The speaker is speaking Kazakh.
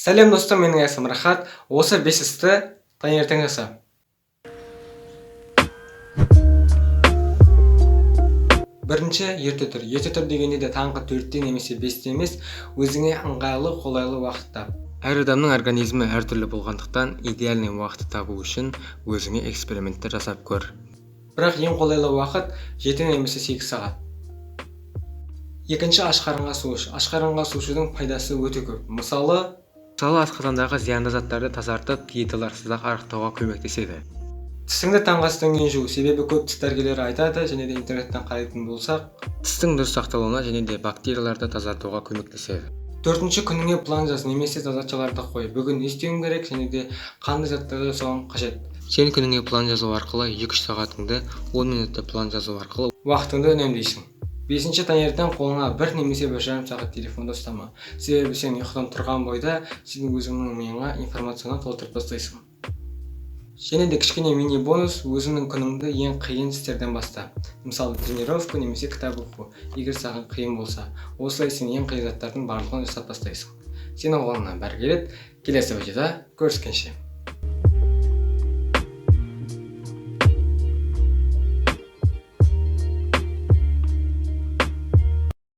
Сәлем достым, менің есімім Рахат. Осы 5 істі таңертең жаса. Бірінші, ерте тұр. Ерте тұр дегенде де таңғы 4-те немесе 5-те емес, өзіңе ыңғайлы, қолайлы уақыт тап. Әр адамның организмі әртүрлі болғандықтан, идеальный уақытты табу үшін өзіңе эксперименттер жасап көр. Бірақ ең қолайлы уақыт 7 немесе 8 сағат. Екінші, аш қарынға су іш. Аш қарынға су ішудің пайдасы өте көп. Мысалы, асқазандағы зиянды заттарды тазартып, диеталарсыздық арықтауға көмектеседі. Тісіңді таңғы астан кейін жуу, себебі көп тіс дәрігерлері айтады, және де интернеттен қарайтын болсақ, тістің дұрыс сақталуына және де бактерияларды тазартуға көмектеседі. Төртінші, күніңе план жаз, немесе тазартшаларды қой. Бүгін не істеуім керек, және де қандай заттарды жасауым қажет. Сен күніңе план жазу арқылы 2-3 сағатыңды 10 минутта план жазу арқылы уақытыңды үнемдейсің. Бесінші, таңертең қолыңа 1 немесе 1,5 сағат телефонды ұстама. Себебі сен ұйқыдан тұрған бойда сен өзіңнің миыңа информацияны толтырып тастайсың. Және де кішкене мини бонус, өзіңнің күніңді ең қиын істерден баста. Мысалы, тренировка немесе кітап оқу. Егер саған қиын болса, осылай сен ең қиын заттардың барлығын жасап тастайсың. Сенің қолыңнан бәрі келеді. Келесі видеода көріскенше.